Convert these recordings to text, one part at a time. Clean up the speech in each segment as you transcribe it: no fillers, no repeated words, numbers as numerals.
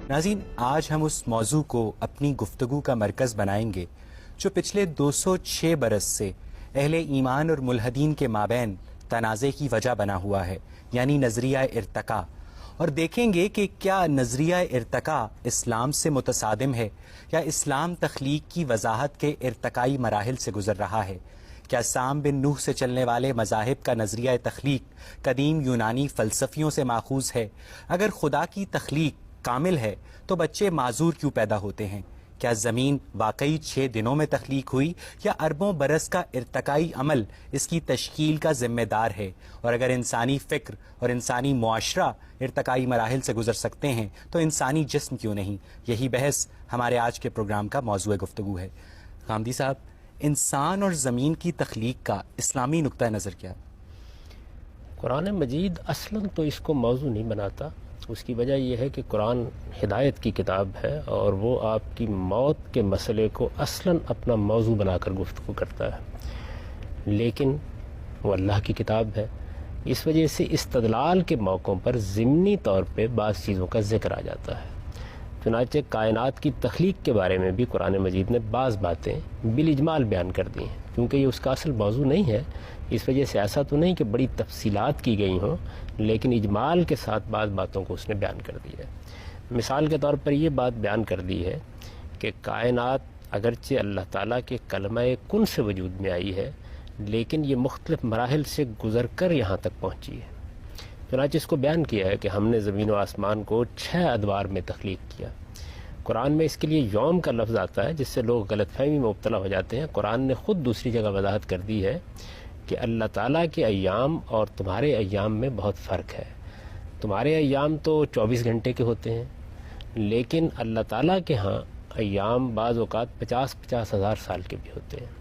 ناظرین، آج ہم اس موضوع کو اپنی گفتگو کا مرکز بنائیں گے جو پچھلے 206 برس سے اہل ایمان اور ملحدین کے مابین تنازع کی وجہ بنا ہوا ہے، یعنی نظریہ ارتقاء، اور دیکھیں گے کہ کیا نظریہ ارتقاء اسلام سے متصادم ہے یا اسلام تخلیق کی وضاحت کے ارتقائی مراحل سے گزر رہا ہے۔ کیا سام بن نوح سے چلنے والے مذاہب کا نظریہ تخلیق قدیم یونانی فلسفیوں سے ماخوذ ہے؟ اگر خدا کی تخلیق کامل ہے تو بچے معذور کیوں پیدا ہوتے ہیں؟ کیا زمین واقعی 6 دنوں میں تخلیق ہوئی یا اربوں برس کا ارتقائی عمل اس کی تشکیل کا ذمہ دار ہے؟ اور اگر انسانی فکر اور انسانی معاشرہ ارتقائی مراحل سے گزر سکتے ہیں تو انسانی جسم کیوں نہیں؟ یہی بحث ہمارے آج کے پروگرام کا موضوع گفتگو ہے۔ غامدی صاحب، انسان اور زمین کی تخلیق کا اسلامی نقطہ نظر کیا؟ قرآن مجید اصلاً تو اس کو موضوع نہیں بناتا۔ اس کی وجہ یہ ہے کہ قرآن ہدایت کی کتاب ہے اور وہ آپ کی موت کے مسئلے کو اصلاً اپنا موضوع بنا کر گفتگو کرتا ہے، لیکن وہ اللہ کی کتاب ہے، اس وجہ سے استدلال کے موقعوں پر ضمنی طور پہ بعض چیزوں کا ذکر آ جاتا ہے۔ چنانچہ کائنات کی تخلیق کے بارے میں بھی قرآن مجید نے بعض باتیں بالاجمال بیان کر دی ہیں، کیونکہ یہ اس کا اصل موضوع نہیں ہے۔ اس وجہ سے ایسا تو نہیں کہ بڑی تفصیلات کی گئی ہوں، لیکن اجمال کے ساتھ بعض باتوں کو اس نے بیان کر دی ہے۔ مثال کے طور پر یہ بات بیان کر دی ہے کہ کائنات اگرچہ اللہ تعالیٰ کے کلمہ کن سے وجود میں آئی ہے، لیکن یہ مختلف مراحل سے گزر کر یہاں تک پہنچی ہے۔ چنانچہ اس کو بیان کیا ہے کہ ہم نے زمین و آسمان کو 6 ادوار میں تخلیق کیا۔ قرآن میں اس کے لیے یوم کا لفظ آتا ہے، جس سے لوگ غلط فہمی میں مبتلا ہو جاتے ہیں۔ قرآن نے خود دوسری جگہ وضاحت کر دی ہے کہ اللہ تعالیٰ کے ایام اور تمہارے ایام میں بہت فرق ہے۔ تمہارے ایام تو 24 گھنٹے کے ہوتے ہیں، لیکن اللہ تعالیٰ کے ہاں ایام بعض اوقات 50 ہزار سال کے بھی ہوتے ہیں۔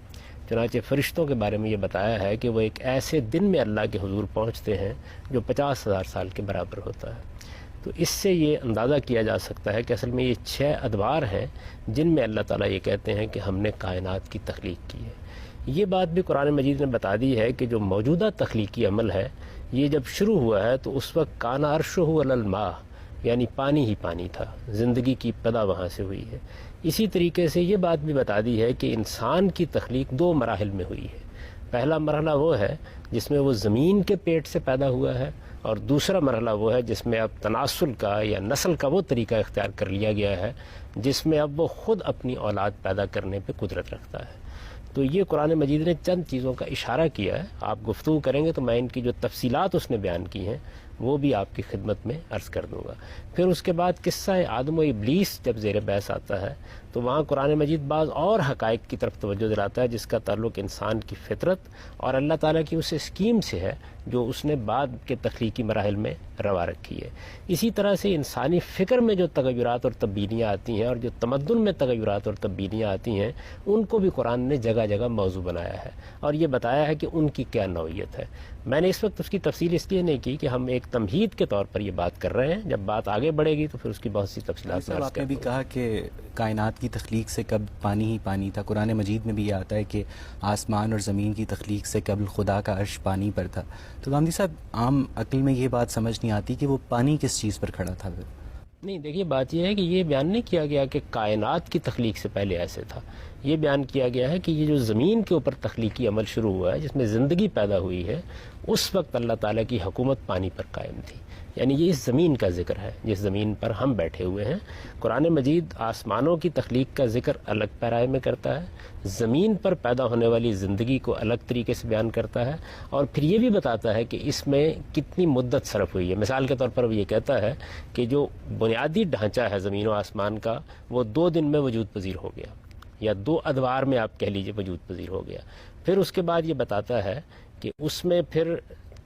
چنانچہ فرشتوں کے بارے میں یہ بتایا ہے کہ وہ ایک ایسے دن میں اللہ کے حضور پہنچتے ہیں جو 50,000 سال کے برابر ہوتا ہے۔ تو اس سے یہ اندازہ کیا جا سکتا ہے کہ اصل میں یہ 6 ادوار ہیں جن میں اللہ تعالیٰ یہ کہتے ہیں کہ ہم نے کائنات کی تخلیق کی ہے۔ یہ بات بھی قرآن مجید نے بتا دی ہے کہ جو موجودہ تخلیقی عمل ہے یہ جب شروع ہوا ہے تو اس وقت کان عرشہ علی الماء، یعنی پانی ہی پانی تھا، زندگی کی ابتدا وہاں سے ہوئی ہے۔ اسی طریقے سے یہ بات بھی بتا دی ہے کہ انسان کی تخلیق 2 مراحل میں ہوئی ہے۔ پہلا مرحلہ وہ ہے جس میں وہ زمین کے پیٹ سے پیدا ہوا ہے، اور دوسرا مرحلہ وہ ہے جس میں اب تناسل کا یا نسل کا وہ طریقہ اختیار کر لیا گیا ہے جس میں اب وہ خود اپنی اولاد پیدا کرنے پہ قدرت رکھتا ہے۔ تو یہ قرآن مجید نے چند چیزوں کا اشارہ کیا ہے۔ آپ گفتگو کریں گے تو میں ان کی جو تفصیلات اس نے بیان کی ہیں وہ بھی آپ کی خدمت میں عرض کر دوں گا۔ پھر اس کے بعد قصہ آدم و ابلیس جب زیر بحث آتا ہے تو وہاں قرآن مجید بعض اور حقائق کی طرف توجہ دلاتا ہے جس کا تعلق انسان کی فطرت اور اللہ تعالیٰ کی اس اسکیم سے ہے جو اس نے بعد کے تخلیقی مراحل میں روا رکھی ہے۔ اسی طرح سے انسانی فکر میں جو تغیرات اور تبدیلیاں آتی ہیں اور جو تمدن میں تغیرات اور تبدیلیاں آتی ہیں ان کو بھی قرآن نے جگہ جگہ موضوع بنایا ہے اور یہ بتایا ہے کہ ان کی کیا نوعیت ہے۔ میں نے اس وقت اس کی تفصیل اس لیے نہیں کی کہ ہم ایک تمہید کے طور پر یہ بات کر رہے ہیں، جب بات آگے بڑھے گی تو پھر اس کی بہت سی تفصیلات۔ آپ نے بھی کہا کہ کائنات کی تخلیق سے قبل پانی ہی پانی تھا، قرآن مجید میں بھی یہ آتا ہے کہ آسمان اور زمین کی تخلیق سے قبل خدا کا عرش پانی پر تھا۔ تو غامدی صاحب، عام عقل میں یہ بات سمجھ نہیں آتی کہ وہ پانی کس چیز پر کھڑا تھا؟ نہیں، دیکھیے بات یہ ہے کہ یہ بیان نہیں کیا گیا کہ کائنات کی تخلیق سے پہلے ایسے تھا۔ یہ بیان کیا گیا ہے کہ یہ جو زمین کے اوپر تخلیقی عمل شروع ہوا ہے جس میں زندگی پیدا ہوئی ہے، اس وقت اللہ تعالیٰ کی حکومت پانی پر قائم تھی، یعنی یہ اس زمین کا ذکر ہے جس زمین پر ہم بیٹھے ہوئے ہیں۔ قرآن مجید آسمانوں کی تخلیق کا ذکر الگ پیرائے میں کرتا ہے، زمین پر پیدا ہونے والی زندگی کو الگ طریقے سے بیان کرتا ہے، اور پھر یہ بھی بتاتا ہے کہ اس میں کتنی مدت صرف ہوئی ہے۔ مثال کے طور پر وہ یہ کہتا ہے کہ جو بنیادی ڈھانچہ ہے زمین و آسمان کا وہ 2 دن میں وجود پذیر ہو گیا، یا 2 ادوار میں آپ کہہ لیجئے وجود پذیر ہو گیا۔ پھر اس کے بعد یہ بتاتا ہے کہ اس میں پھر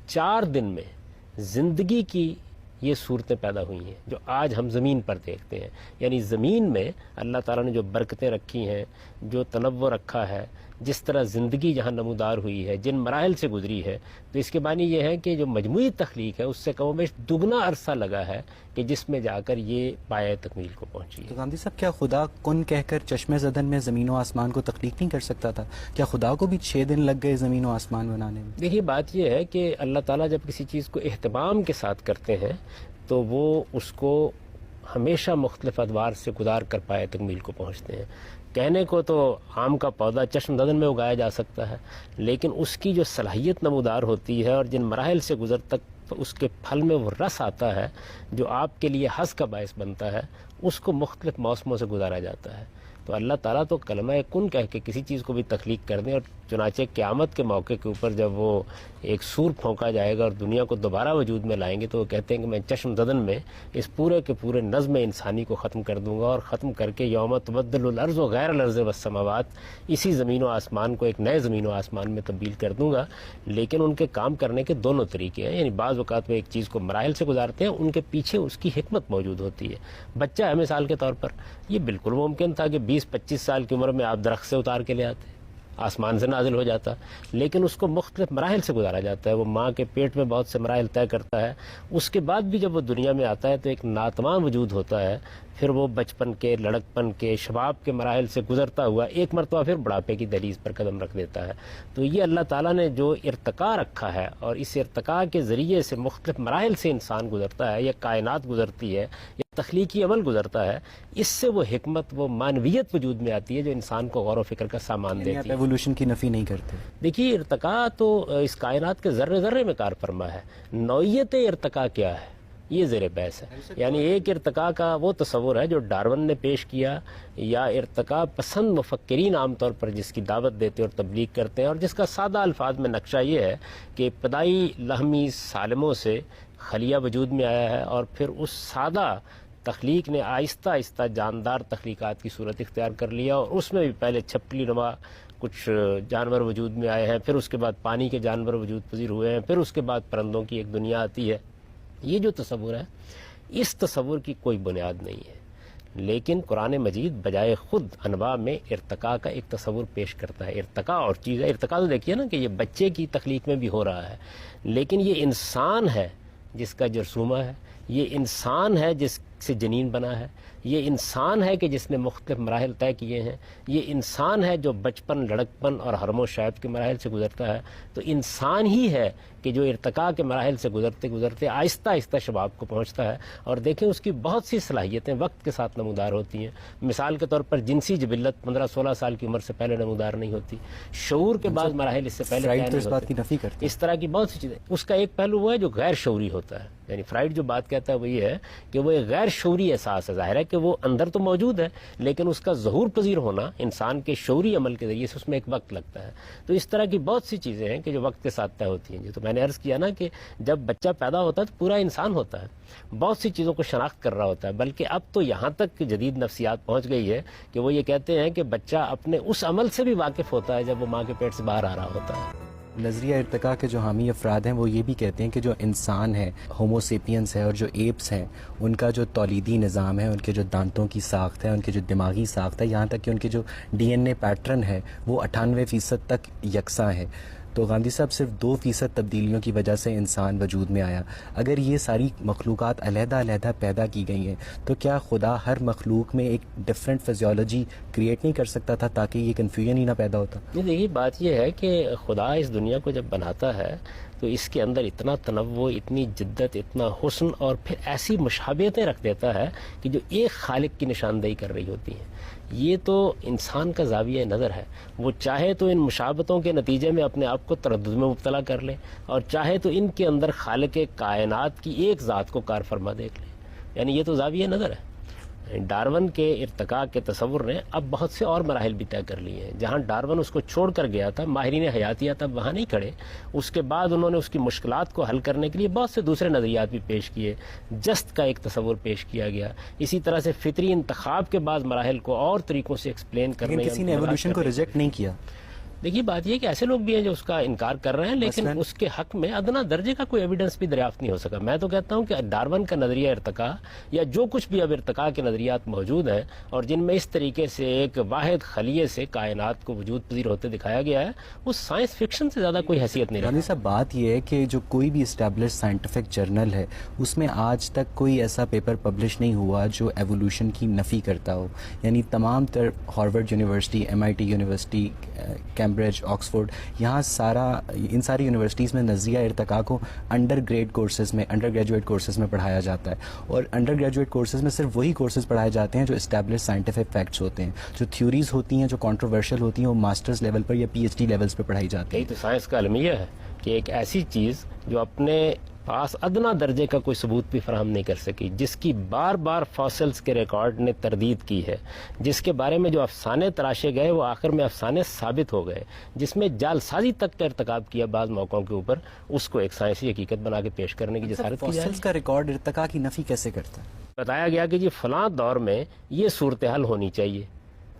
4 دن میں زندگی کی یہ صورتیں پیدا ہوئی ہیں جو آج ہم زمین پر دیکھتے ہیں، یعنی زمین میں اللہ تعالیٰ نے جو برکتیں رکھی ہیں، جو تنوع رکھا ہے، جس طرح زندگی جہاں نمودار ہوئی ہے، جن مراحل سے گزری ہے، تو اس کے معنی یہ ہے کہ جو مجموعی تخلیق ہے اس سے کم و بیش دگنا عرصہ لگا ہے کہ جس میں جا کر یہ پایہ تکمیل کو پہنچی ہے۔ تو غامدی صاحب، کیا خدا کن کہہ کر چشم زدن میں زمین و آسمان کو تخلیق نہیں کر سکتا تھا؟ کیا خدا کو بھی 6 دن لگ گئے زمین و آسمان بنانے میں؟ دیکھیے بات یہ ہے کہ اللہ تعالیٰ جب کسی چیز کو اہتمام کے ساتھ کرتے ہیں تو وہ اس کو ہمیشہ مختلف ادوار سے گزار کر پائے تکمیل کو پہنچتے ہیں. کہنے کو تو آم کا پودا چشم زدن میں اگایا جا سکتا ہے، لیکن اس کی جو صلاحیت نمودار ہوتی ہے اور جن مراحل سے گزر تک اس کے پھل میں وہ رس آتا ہے جو آپ کے لیے حظ کا باعث بنتا ہے، اس کو مختلف موسموں سے گزارا جاتا ہے. تو اللہ تعالیٰ تو کلمہ کن کہہ کے کسی چیز کو بھی تخلیق کر دیں، اور چنانچہ قیامت کے موقع کے اوپر جب وہ ایک سور پھونکا جائے گا اور دنیا کو دوبارہ وجود میں لائیں گے تو وہ کہتے ہیں کہ میں چشم زدن میں اس پورے کے پورے نظم انسانی کو ختم کر دوں گا، اور ختم کر کے یوم تبدل الارض و غیر الارض والسماوات، اسی زمین و آسمان کو ایک نئے زمین و آسمان میں تبدیل کر دوں گا. لیکن ان کے کام کرنے کے دونوں طریقے ہیں. یعنی بعض اوقات وہ ایک چیز کو مراحل سے گزارتے ہیں، ان کے پیچھے اس کی حکمت موجود ہوتی ہے. بچہ ہے مثال کے طور پر، یہ بالکل ممکن تھا کہ 20-25 سال کی عمر میں آپ درخت سے اتار کے لے آتے، آسمان سے نازل ہو جاتا، لیکن اس کو مختلف مراحل سے گزارا جاتا ہے. وہ ماں کے پیٹ میں بہت سے مراحل طے کرتا ہے، اس کے بعد بھی جب وہ دنیا میں آتا ہے تو ایک ناتمام وجود ہوتا ہے. پھر وہ بچپن کے، لڑکپن کے، شباب کے مراحل سے گزرتا ہوا ایک مرتبہ پھر بڑھاپے کی دہلیز پر قدم رکھ دیتا ہے. تو یہ اللہ تعالیٰ نے جو ارتقاء رکھا ہے، اور اس ارتقاء کے ذریعے سے مختلف مراحل سے انسان گزرتا ہے، یا کائنات گزرتی ہے، یا تخلیقی عمل گزرتا ہے، اس سے وہ حکمت، وہ معنویت وجود میں آتی ہے جو انسان کو غور و فکر کا سامان یعنی دیتی آپ ہے. ایوولوشن کی نفی نہیں کرتے؟ دیکھیے، ارتقاء تو اس کائنات کے ذرے ذرے میں کار فرما ہے. نوعیت ارتقاء کیا ہے یہ زیر بحث ہے. یعنی ایک ارتقاء کا وہ تصور ہے جو ڈارون نے پیش کیا، یا ارتقاء پسند مفکرین عام طور پر جس کی دعوت دیتے اور تبلیغ کرتے ہیں، اور جس کا سادہ الفاظ میں نقشہ یہ ہے کہ ابتدائی لحمی سالموں سے خلیہ وجود میں آیا ہے، اور پھر اس سادہ تخلیق نے آہستہ آہستہ جاندار تخلیقات کی صورت اختیار کر لیا، اور اس میں بھی پہلے چھپکلی نما کچھ جانور وجود میں آئے ہیں، پھر اس کے بعد پانی کے جانور وجود پذیر ہوئے ہیں، پھر اس کے بعد پرندوں کی ایک دنیا آتی ہے. یہ جو تصور ہے، اس تصور کی کوئی بنیاد نہیں ہے. لیکن قرآن مجید بجائے خود انواع میں ارتقاء کا ایک تصور پیش کرتا ہے. ارتقاء اور چیز ہے. ارتقاء تو دیکھیے نا کہ یہ بچے کی تخلیق میں بھی ہو رہا ہے، لیکن یہ انسان ہے جس کا جرثومہ ہے، یہ انسان ہے جس سے جنین بنا ہے، یہ انسان ہے کہ جس نے مختلف مراحل طے کیے ہیں، یہ انسان ہے جو بچپن، لڑکپن اور حرم و شیب کے مراحل سے گزرتا ہے. تو انسان ہی ہے کہ جو ارتقاء کے مراحل سے گزرتے گزرتے آہستہ آہستہ شباب کو پہنچتا ہے. اور دیکھیں اس کی بہت سی صلاحیتیں وقت کے ساتھ نمودار ہوتی ہیں. مثال کے طور پر جنسی جبلت 15-16 سال کی عمر سے پہلے نمودار نہیں ہوتی، شعور کے بعد مراحل اس سے پہلے طے نہیں اس بات کی ہوتے. نفی کرتے ہیں. اس طرح کی بہت سی چیزیں. اس کا ایک پہلو وہ ہے جو غیر شعوری ہوتا ہے. یعنی فرائڈ جو بات کہتا ہے وہ یہ ہے کہ وہ ایک غیر شعوری احساس ہے. ظاہر ہے کہ وہ اندر تو موجود ہے، لیکن اس کا ظہور پذیر ہونا انسان کے شعوری عمل کے ذریعے سے اس میں ایک وقت لگتا ہے. تو اس طرح کی بہت سی چیزیں ہیں کہ جو وقت کے ساتھ طے ہوتی ہیں. جو تو میں نے عرض کیا نا کہ جب بچہ پیدا ہوتا ہے تو پورا انسان ہوتا ہے، بہت سی چیزوں کو شناخت کر رہا ہوتا ہے. بلکہ اب تو یہاں تک کہ جدید نفسیات پہنچ گئی ہے کہ وہ یہ کہتے ہیں کہ بچہ اپنے اس عمل سے بھی واقف ہوتا ہے جب وہ ماں کے پیٹ سے باہر آ رہا ہوتا ہے. نظریہ ارتقاء کے جو حامی افراد ہیں وہ یہ بھی کہتے ہیں کہ جو انسان ہے، ہومو سیپینس ہے، اور جو ایپس ہیں ان کا جو تولیدی نظام ہے، ان کے جو دانتوں کی ساخت ہے، ان کے جو دماغی ساخت ہے، یہاں تک کہ ان کے جو ڈی این اے پیٹرن ہے وہ 98% تک یکساں ہے. تو گاندھی صاحب صرف 2% تبدیلیوں کی وجہ سے انسان وجود میں آیا. اگر یہ ساری مخلوقات علیحدہ علیحدہ پیدا کی گئی ہیں تو کیا خدا ہر مخلوق میں ایک ڈفرینٹ فزیولوجی کریٹ نہیں کر سکتا تھا تاکہ یہ کنفیوژن ہی نہ پیدا ہوتا؟ دیکھیے بات یہ ہے کہ خدا اس دنیا کو جب بناتا ہے تو اس کے اندر اتنا تنوع، اتنی جدت، اتنا حسن، اور پھر ایسی مشابہتیں رکھ دیتا ہے کہ جو ایک خالق کی نشاندہی کر رہی ہوتی ہیں. یہ تو انسان کا زاویہ نظر ہے. وہ چاہے تو ان مشابہتوں کے نتیجے میں اپنے آپ کو تردد میں مبتلا کر لے، اور چاہے تو ان کے اندر خالق کائنات کی ایک ذات کو کار فرما دیکھ لے. یعنی یہ تو زاویہ نظر ہے. ڈارون کے ارتقاء کے تصور نے اب بہت سے اور مراحل بھی طے کر لیے ہیں. جہاں ڈارون اس کو چھوڑ کر گیا تھا، ماہرین حیاتیات اب وہاں نہیں کھڑے. اس کے بعد انہوں نے اس کی مشکلات کو حل کرنے کے لیے بہت سے دوسرے نظریات بھی پیش کیے. جست کا ایک تصور پیش کیا گیا. اسی طرح سے فطری انتخاب کے بعد مراحل کو اور طریقوں سے ایکسپلین کرنے. لیکن کسی نے ایوولوشن کو ریجیکٹ نہیں کیا. دیکھیے بات یہ کہ ایسے لوگ بھی ہیں جو اس کا انکار کر رہے ہیں، لیکن اس کے حق میں ادنا درجے کا کوئی ایویڈنس بھی دریافت نہیں ہو سکا. میں تو کہتا ہوں کہ ڈارون کا نظریہ ارتقاء، یا جو کچھ بھی اب ارتقاء کے نظریات موجود ہیں اور جن میں اس طریقے سے ایک واحد خلیے سے کائنات کو وجود پذیر ہوتے دکھایا گیا ہے، وہ سائنس فکشن سے زیادہ کوئی حیثیت نہیں رکھتا. رانی صاحب، بات یہ ہے کہ جو کوئی بھی اسٹیبلش سائنٹیفک جرنل ہے اس میں آج تک کوئی ایسا پیپر پبلش نہیں ہوا جو ایوولوشن کی نفی کرتا ہو. یعنی تمام تر Harvard university, MIT university, Cambridge, Oxford, یہاں ان ساری یونیورسٹیز میں نظریہ ارتقاء کو انڈر گریجویٹ کورسز میں پڑھایا جاتا ہے. اور انڈر گریجویٹ کورسز میں صرف وہی کورسز پڑھائے جاتے ہیں جو اسٹیبلش سائنٹیفک فیکٹس ہوتے ہیں. جو تھیوریز ہوتی ہیں جو کانٹروورشل ہوتی ہیں وہ ماسٹرز لیول پر یا پی ایچ ڈی لیولز پہ پڑھائی جاتی یہی ہے. تو سائنس کا المیہ ہے کہ ایک ایسی چیز جو اپنے پاس ادنا درجے کا کوئی ثبوت بھی فراہم نہیں کر سکی، جس کی بار بار فاسلز کے ریکارڈ نے تردید کی ہے، جس کے بارے میں جو افسانے تراشے گئے وہ آخر میں افسانے ثابت ہو گئے، جس میں جعل سازی تک کا ارتکاب کیا بعض موقعوں کے اوپر، اس کو ایک سائنسی حقیقت بنا کے پیش کرنے کی جسارت کی جائے. فاسلز کا ریکارڈ ارتقاء کی نفی کیسے کرتا ہے؟ بتایا گیا کہ جی فلاں دور میں یہ صورتحال ہونی چاہیے.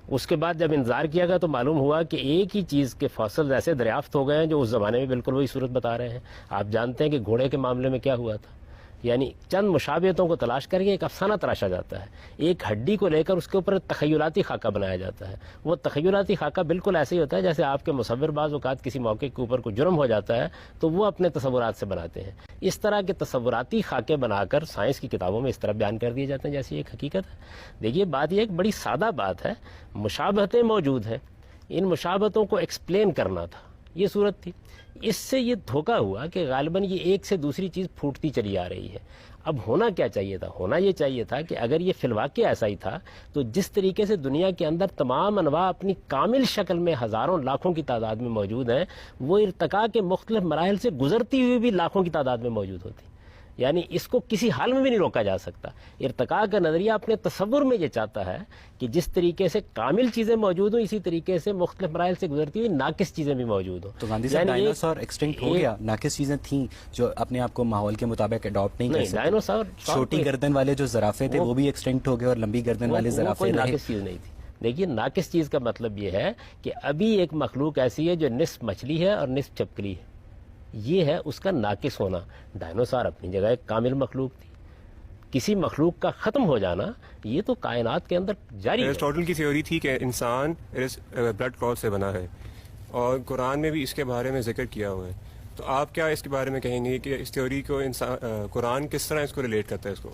اس کے بعد جب انتظار کیا گیا تو معلوم ہوا کہ ایک ہی چیز کے فاسلز ایسے دریافت ہو گئے ہیں جو اس زمانے میں بالکل وہی صورت بتا رہے ہیں. آپ جانتے ہیں کہ گھوڑے کے معاملے میں کیا ہوا تھا، یعنی چند مشابہتوں کو تلاش کر کے ایک افسانہ تراشا جاتا ہے، ایک ہڈی کو لے کر اس کے اوپر تخیلاتی خاکہ بنایا جاتا ہے. وہ تخیلاتی خاکہ بالکل ایسے ہی ہوتا ہے جیسے آپ کے مصور بعض اوقات کسی موقع کے اوپر کوئی جرم ہو جاتا ہے تو وہ اپنے تصورات سے بناتے ہیں. اس طرح کے تصوراتی خاکے بنا کر سائنس کی کتابوں میں اس طرح بیان کر دیے جاتے ہیں جیسی ایک حقیقت ہے. دیکھیے بات یہ ایک بڑی سادہ بات ہے، مشابہتیں موجود ہیں، ان مشابہتوں کو ایکسپلین کرنا تھا، یہ صورت تھی. اس سے یہ دھوکہ ہوا کہ غالباً یہ ایک سے دوسری چیز پھوٹتی چلی آ رہی ہے. اب ہونا کیا چاہیے تھا؟ ہونا یہ چاہیے تھا کہ اگر یہ فی الواقع ایسا ہی تھا تو جس طریقے سے دنیا کے اندر تمام انواع اپنی کامل شکل میں ہزاروں لاکھوں کی تعداد میں موجود ہیں، وہ ارتقاء کے مختلف مراحل سے گزرتی ہوئی بھی لاکھوں کی تعداد میں موجود ہوتی. یعنی اس کو کسی حال میں بھی نہیں روکا جا سکتا. ارتقاء کا نظریہ اپنے تصور میں یہ چاہتا ہے کہ جس طریقے سے کامل چیزیں موجود ہوں اسی طریقے سے مختلف مراحل سے گزرتی ہوئی ناقص چیزیں بھی موجود ہوں. تو گاندھی صاحب ڈائنوسار ایکسٹنکٹ ہو گیا، ناقص چیزیں تھیں جو اپنے آپ کو ماحول کے مطابق اڈاپٹ نہیں کر سکتے. ڈائنوسار چھوٹی گردن والے جو زرافے تھے وہ بھی ایکسٹنکٹ ہو گئے اور لمبی گردن والے زرافے کوئی ناقص چیز نہیں تھی. دیکھیے ناقص چیز کا مطلب یہ ہے کہ ابھی ایک مخلوق ایسی ہے جو نصف مچھلی ہے اور نصف چپکلی ہے، یہ ہے اس کا ناقص ہونا. ڈائنوسار اپنی جگہ ایک کامل مخلوق تھی. کسی مخلوق کا ختم ہو جانا یہ تو کائنات کے اندر جاری ہے. ایرسٹوٹل کی تھیوری تھی کہ انسان بلڈ کلوت سے بنا ہے، اور قرآن میں بھی اس کے بارے میں ذکر کیا ہوا ہے. تو آپ کیا اس کے بارے میں کہیں گے کہ اس تھیوری کو قرآن کس طرح اس کو ریلیٹ کرتا ہے؟ اس کو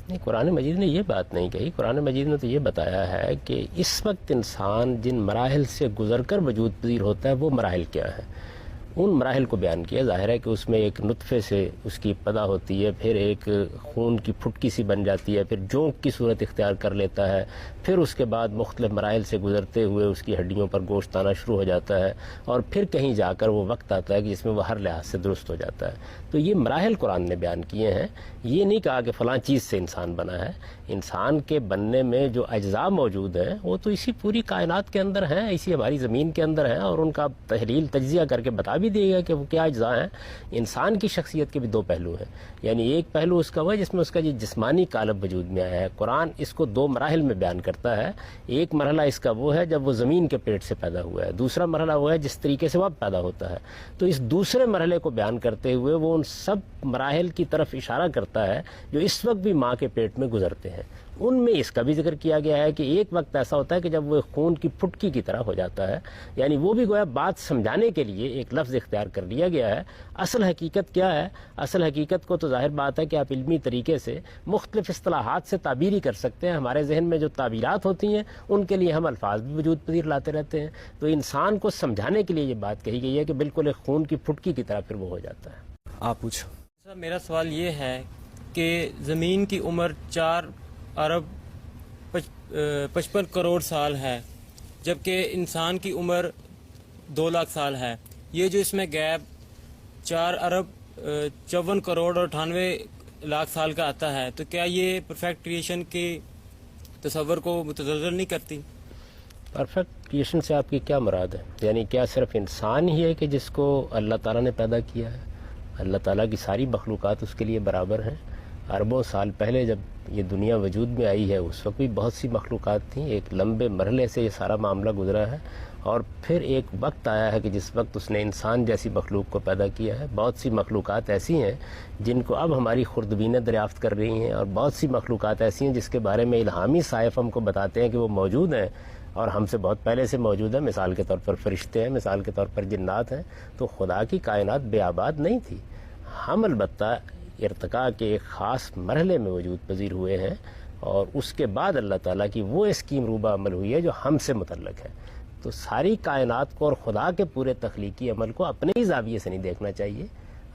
نہیں، قرآن مجید نے یہ بات نہیں کہی. قرآن مجید نے تو یہ بتایا ہے کہ اس وقت انسان جن مراحل سے گزر کر وجود پذیر ہوتا ہے وہ مراحل کیا ہیں، ان مراحل کو بیان کیا. ظاہر ہے کہ اس میں ایک نطفے سے اس کی ابتدا ہوتی ہے، پھر ایک خون کی پھٹکی سی بن جاتی ہے، پھر جونک کی صورت اختیار کر لیتا ہے، پھر اس کے بعد مختلف مراحل سے گزرتے ہوئے اس کی ہڈیوں پر گوشت آنا شروع ہو جاتا ہے، اور پھر کہیں جا کر وہ وقت آتا ہے کہ جس میں وہ ہر لحاظ سے درست ہو جاتا ہے. تو یہ مراحل قرآن نے بیان کیے ہیں. یہ نہیں کہا کہ فلاں چیز سے انسان بنا ہے. انسان کے بننے میں جو اجزاء موجود ہیں وہ تو اسی پوری کائنات کے اندر ہیں، اسی ہماری زمین کے اندر ہیں، اور ان کا تحلیل تجزیہ کر کے بتا بھی دے گا کہ وہ کیا اجزاء ہیں. انسان کی شخصیت کے بھی دو پہلو ہیں. یعنی ایک پہلو اس کا وہ ہے جس میں اس کا یہ جسمانی قالب وجود میں آیا ہے. قرآن اس کو دو مراحل میں بیان کرتا ہے. ایک مرحلہ اس کا وہ ہے جب وہ زمین کے پیٹ سے پیدا ہوا ہے، دوسرا مرحلہ وہ ہے جس طریقے سے وہ اب پیدا ہوتا ہے. تو اس دوسرے مرحلے کو بیان کرتے ہوئے وہ ان سب مراحل کی طرف اشارہ کرتا ہے جو اس وقت بھی ماں کے پیٹ میں گزرتے ہیں. ان میں اس کا بھی ذکر کیا گیا ہے کہ ایک وقت ایسا ہوتا ہے کہ جب وہ خون کی پھٹکی کی طرح ہو جاتا ہے. یعنی وہ بھی گویا بات سمجھانے کے لیے ایک لفظ اختیار کر لیا گیا ہے. اصل حقیقت کیا ہے؟ اصل حقیقت کو تو ظاہر بات ہے کہ آپ علمی طریقے سے مختلف اصطلاحات سے تعبیر ہی کر سکتے ہیں. ہمارے ذہن میں جو تعبیرات ہوتی ہیں ان کے لیے ہم الفاظ بھی وجود پذیر لاتے رہتے ہیں. تو انسان کو سمجھانے کے لیے یہ بات کہی گئی ہے کہ بالکل ایک خون کی پھٹکی کی طرح پھر وہ ہو جاتا ہے. آپ پوچھو. میرا سوال یہ ہے کہ زمین کی عمر 4 ارب 55 کروڑ سال ہے، جبکہ انسان کی عمر 2 لاکھ سال ہے. یہ جو اس میں گیپ 4 ارب 54 کروڑ اور 98 لاکھ سال کا آتا ہے، تو کیا یہ پرفیکٹ کریشن کے تصور کو متزلزل نہیں کرتی؟ پرفیکٹ کریشن سے آپ کی کیا مراد ہے؟ یعنی کیا صرف انسان ہی ہے کہ جس کو اللہ تعالیٰ نے پیدا کیا ہے؟ اللہ تعالیٰ کی ساری مخلوقات اس کے لیے برابر ہیں. اربوں سال پہلے جب یہ دنیا وجود میں آئی ہے اس وقت بھی بہت سی مخلوقات تھیں. ایک لمبے مرحلے سے یہ سارا معاملہ گزرا ہے، اور پھر ایک وقت آیا ہے کہ جس وقت اس نے انسان جیسی مخلوق کو پیدا کیا ہے. بہت سی مخلوقات ایسی ہیں جن کو اب ہماری خوردبینیں دریافت کر رہی ہیں، اور بہت سی مخلوقات ایسی ہیں جس کے بارے میں الہامی صحائف ہم کو بتاتے ہیں کہ وہ موجود ہیں اور ہم سے بہت پہلے سے موجود ہیں. مثال کے طور پر فرشتے ہیں، مثال کے طور پر جنات ہیں. تو خدا کی کائنات بے آباد نہیں تھی. ہم البتہ ارتقاء کے ایک خاص مرحلے میں وجود پذیر ہوئے ہیں، اور اس کے بعد اللہ تعالیٰ کی وہ اسکیم روبہ عمل ہوئی ہے جو ہم سے متعلق ہے. تو ساری کائنات کو اور خدا کے پورے تخلیقی عمل کو اپنے ہی زاویے سے نہیں دیکھنا چاہیے.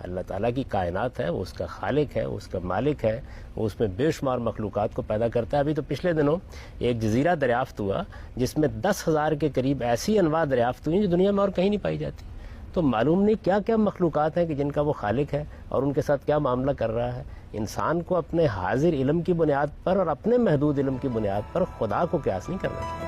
اللہ تعالیٰ کی کائنات ہے، وہ اس کا خالق ہے، وہ اس کا مالک ہے، وہ اس میں بے شمار مخلوقات کو پیدا کرتا ہے. ابھی تو پچھلے دنوں ایک جزیرہ دریافت ہوا جس میں 10,000 کے قریب ایسی انواع دریافت ہوئی جو دنیا میں اور کہیں نہیں پائی جاتی. تو معلوم نہیں کیا کیا مخلوقات ہیں کہ جن کا وہ خالق ہے اور ان کے ساتھ کیا معاملہ کر رہا ہے. انسان کو اپنے حاضر علم کی بنیاد پر اور اپنے محدود علم کی بنیاد پر خدا کو قیاس نہیں کرنا چاہیے.